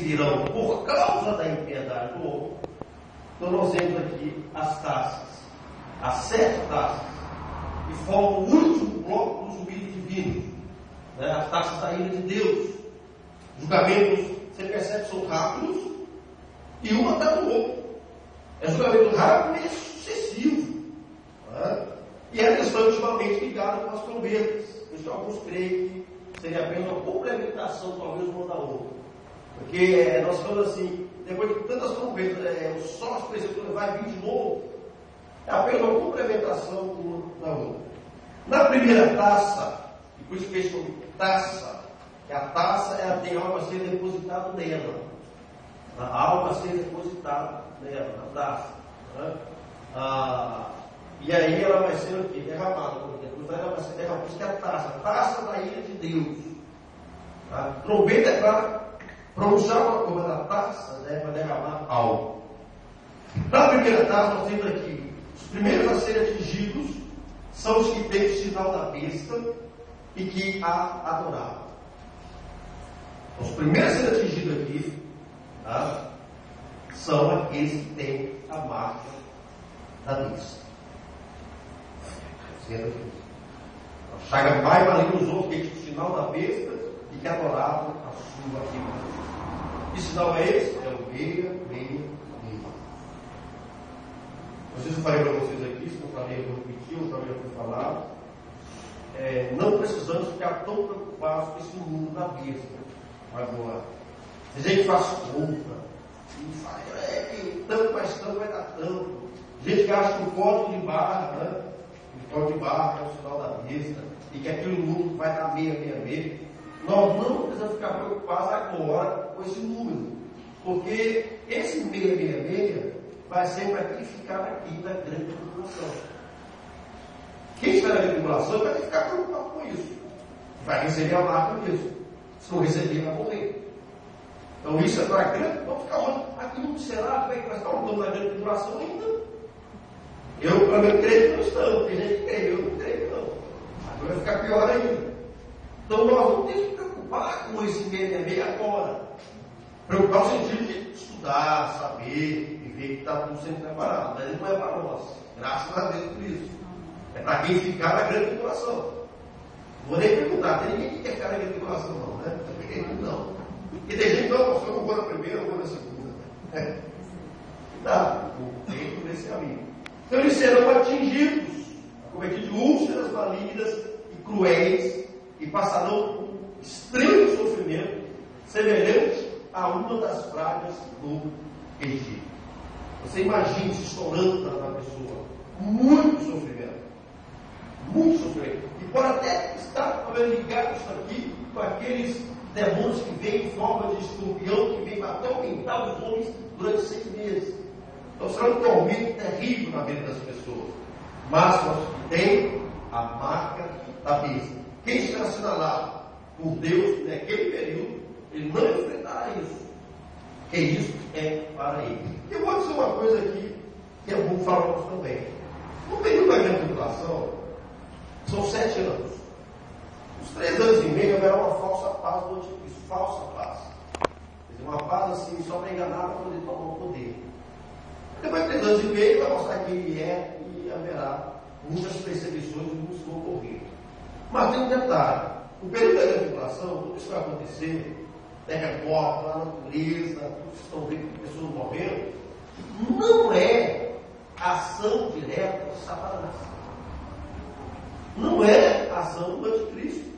virão por causa da impiedade do homem. Então nós temos aqui as taças, as 7 taças, que formam o último bloco do juízo divino, né? As taças da ira de Deus. Julgamentos, você percebe, são rápidos e um atrás do outro. É julgamento rápido e é sucessivo. Né? E é questão intimamente ligada com as trombetas. Por isso alguns creem que seria apenas uma complementação, talvez, uma da outra. Porque nós falamos assim, depois de tantas trombetas, o sol, por exemplo, vai vir de novo. É apenas uma complementação uma da outra. Na primeira taça, e por isso que eles chamam taça, que a taça ela tem algo a ser depositado nela. Algo a ser depositado nela, na taça. Né? E aí ela vai ser o quê? Derramada. Depois ela vai ser derramada. Isso que é a taça da ira de Deus. A trombeta é para pronunciar uma coisa da taça, né, para derramar algo. Na primeira taça, nós temos aqui: os primeiros a serem atingidos são os que têm o sinal da besta e que a adoravam. Os primeiros a serem atingidos aqui, tá, são aqueles que têm a marca da besta. A chaga vai valer os outros que têm o sinal da besta e que adoravam a sua imagem. Que sinal é esse? É o 666. Não sei se eu falei para vocês aqui, se não falei, eu vou repetir, eu também já fui falar. Não precisamos ficar tão preocupados com esse mundo da besta. Agora, se a gente faz conta, e fala, que tanto mais tanto vai dar tanto. Gente que acha que o código de barra, né? O código de barra é o sinal da besta, e que aquele mundo vai dar 666. Nós não precisamos ficar preocupados agora com esse número, porque esse 666 vai ser para quem ficar aqui da grande tribulação. Quem está na grande tribulação vai ter que ficar preocupado com isso. Vai receber a marca mesmo. Se não receber, vai morrer. Então isso é para a grande. Vamos ficar olhando. Aqui não será? Como é que vai estar olhando na grande tribulação ainda? Eu, pelo menos, creio que não estamos. Tem gente que crê, eu não creio, não. Agora vai ficar pior ainda. Então nós não temos que preocupar com esse 666 agora. Preocupar no sentido de estudar, saber e ver que está tudo sendo preparado. Mas não é para nós. Graças a Deus por isso. É para quem ficar na grande tribulação. Não vou nem perguntar, tem ninguém que quer ficar na grande tribulação, não, né? Não. E tem gente que não, eu não vou na primeira, eu vou na segunda. Cuidado, o tempo desse caminho. Então eles serão atingidos, acometidos de úlceras malignas e cruéis, e passarão por extremo sofrimento, semelhante a uma das pragas do Egito. Você imagina se estourando na pessoa. Muito sofrimento. Muito sofrimento. E pode até estar ligado isso aqui com aqueles demônios que vêm em forma de escorpião, que vêm para atormentar os homens durante 6 meses. Então será um tormento terrível na vida das pessoas. Mas nós temos a marca da besta. Quem será assinalado por Deus naquele período, ele não enfrentará isso. Porque isso é para ele. Eu vou dizer uma coisa aqui que é bom falar para nós também. No período da grande tribulação, são 7 anos. Os 3 anos e meio haverá uma falsa paz do anticristo. Falsa paz. Quer dizer, uma paz assim, só para enganar, para poder tomar o poder. Depois de 3 anos e meio, vai mostrar quem ele é e haverá muitas perseguições e muitos vão ocorrer. Mas tem um detalhe: o período da grande tribulação, tudo isso vai acontecer, terremoto, a natureza, tudo que estão vendo com pessoas morrendo, não é ação direta de Satanás. Não é ação do anticristo.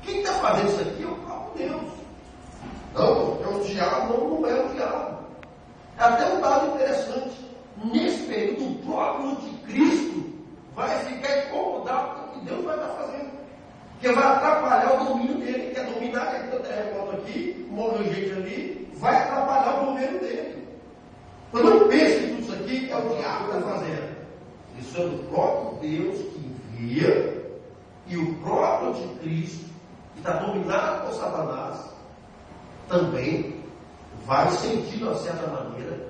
Quem está fazendo isso aqui é o próprio Deus. Não, é o diabo, não é o diabo. É até um dado interessante. Nesse período, o próprio anticristo vai ficar incomodado com o que Deus vai estar fazendo. Porque vai atrapalhar o domínio dele. Quer dominar, quer ter o terremoto aqui, morre gente ali, vai atrapalhar o governo dele. Então não pense que tudo isso aqui é o diabo que está fazendo. Isso é do próprio Deus que envia, e o próprio anticristo, que está dominado por Satanás, também vai sentir, de uma certa maneira,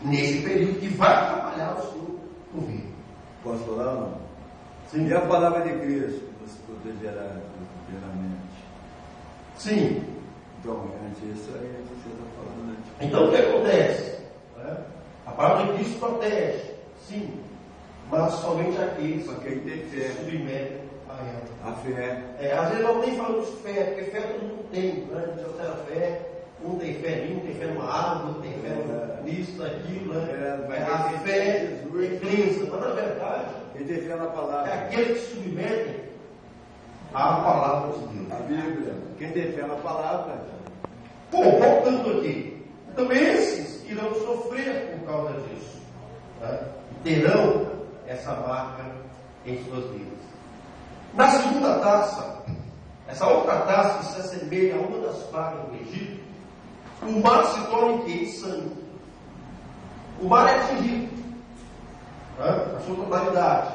nesse período que vai atrapalhar o seu governo. Posso falar, não? Sim. E a palavra de Cristo nos protegerá inteiramente? Sim. Então, é isso aí que você está falando. Então o que acontece? A palavra de Cristo protege, sim, mas somente aqueles quem tem que fé. se submetem a ela. A fé. Às vezes não tem falando de fé, porque fé todo mundo tem, né? Você tem fé, um tem fé em um, tem fé numa árvore, outro tem fé nisso, naquilo, né? A fé é crença, mas na verdade Quem tem fé na é palavra. aquele que se submete à palavra de Deus. A Bíblia. Quem tem fé na palavra. Bom, voltando aqui. Então esses irão sofrer por causa disso. Né? Terão essa marca em suas vidas. Na segunda taça, essa outra taça que se assemelha a uma das pragas do Egito, o mar se torna em quê? Em sangue. O mar é atingido, né? A sua totalidade.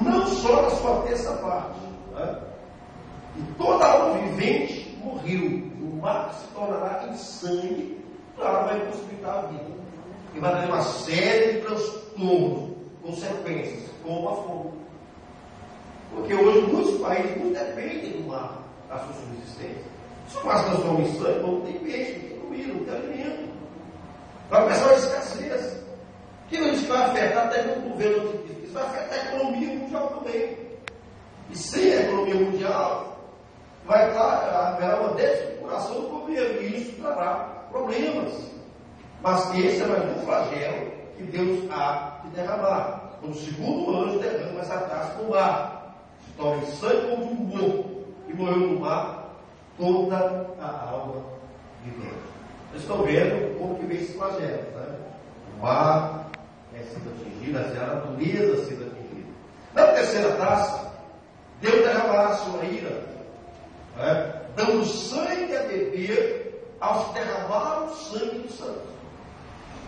Não só na sua terça parte. Né? E toda alma vivente morreu. O mar se tornará em sangue, claro, vai possibilitar a vida. E vai ter uma série de transtornos, consequências, como a fome. Porque hoje muitos países não dependem do mar da sua subsistência. Se o mar se transforma em sangue, não tem peixe, não tem comida, não tem alimento. Vai começar uma escassez. Que isso vai afetar até no governo anticristo. Isso vai afetar a economia mundial também. E sem a economia mundial, vai haverá uma desestruturação do governo. E isso trará problemas. Mas esse é mais um flagelo que Deus há de derramar. Quando o segundo anjo derrama essa taça no mar. Torna em sangue como de um morto, e morreu no mar toda a alma vivente. Vocês estão vendo como que vem esse flagelo, né? O mar é sendo atingido, a natureza sendo atingida. Na terceira taça, Deus derramará a sua ira, né? Dando sangue a beber aos que derramaram o sangue dos santos.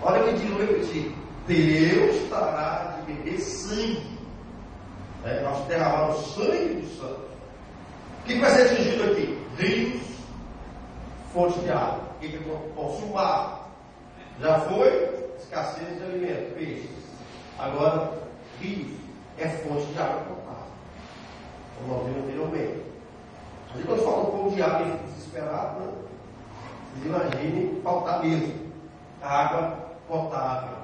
Olha que diz, vou repetir: Deus dará de beber sangue. Nós derramamos o sangue dos santos. O que vai ser atingido aqui? Rios, fontes de água. O que consumar? Já foi escassez de alimento, peixes. Agora, rios é fonte de água potável. Como nós vimos anteriormente. Mas quando fala um pouco de água desesperado, né? Vocês imaginem faltar mesmo a água potável.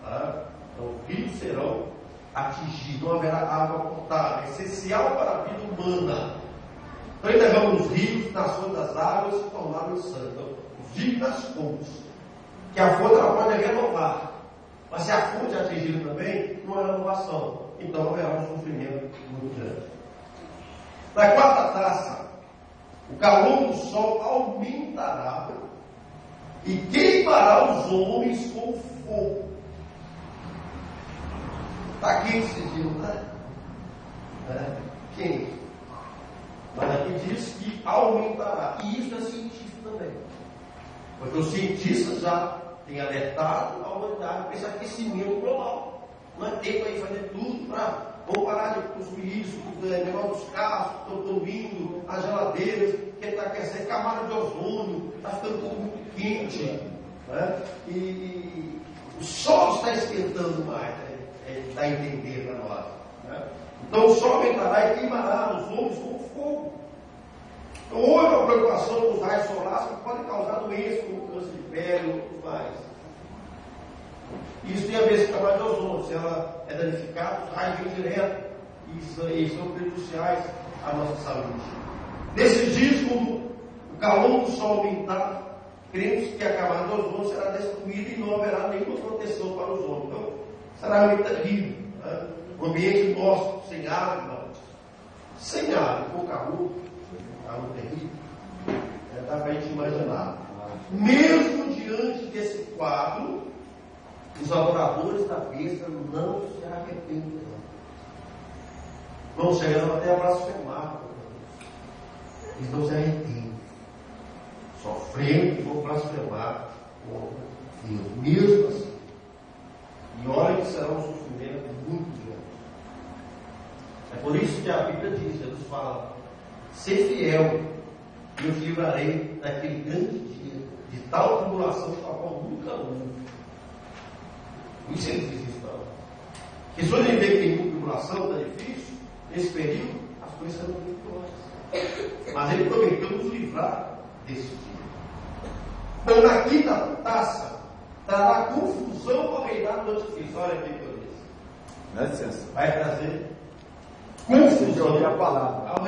Tá? Então, rios serão atingido, não haverá água potável, essencial para a vida humana. Então ele derrama os rios, nações das águas se tornaram em sangue. Então, os rios das fontes, que a fonte ela pode renovar, mas se a fonte é atingida também, não há renovação. Então haverá um sofrimento muito grande. Na quarta taça, o calor do sol aumentará e queimará os homens com fogo. Está quente esse dia, né? Quente. Mas aqui diz que aumentará. E isso é científico também. Porque os cientistas já têm alertado a humanidade para esse aquecimento global. Não é tempo aí fazer tudo para vamos parar de consumir isso, negócio dos carros que estão vindo, as geladeiras, que está aquecendo, camada de ozônio, está ficando tudo muito quente. Né? E o sol está esquentando mais. Dá a entender para nós. Né? Então o sol aumentará e queimará os homens com fogo. Então houve uma preocupação com os raios solares que podem causar doenças como câncer de pele e outros mais. Isso tem a ver com a camada de ozônio. Se ela é danificada, os raios vêm direto e são prejudiciais à nossa saúde. Nesses dias, quando o calor do sol aumentar, cremos que a camada de ozônio será destruída e não haverá nenhuma proteção para os homens. Então, será muito terrível. Né? O ambiente nosso, sem água, com calor terrível. Dá para a gente imaginar. Mesmo diante desse quadro, os adoradores da besta não se arrependerão. Não chegarão até a blasfemar. Eles não se arrependem. Sofrendo e vão blasfemar contra Deus. Mesmo assim. E olha que será um sofrimento muito grande. É por isso que a Bíblia diz, Jesus fala: ser fiel, e eu te livrarei daquele grande dia, de tal tribulação que a qual nunca houve. Isso ele diz isso, não. Que se você vê que tem muita tribulação, está difícil, nesse período, as coisas serão vitoriosas. Mas ele prometeu nos livrar desse dia. Então, na quinta taça, trará confusão com o reinado do anticristo. Olha aqui o que eu disse. Dá licença. Vai trazer Confusão confusão a palavra. ao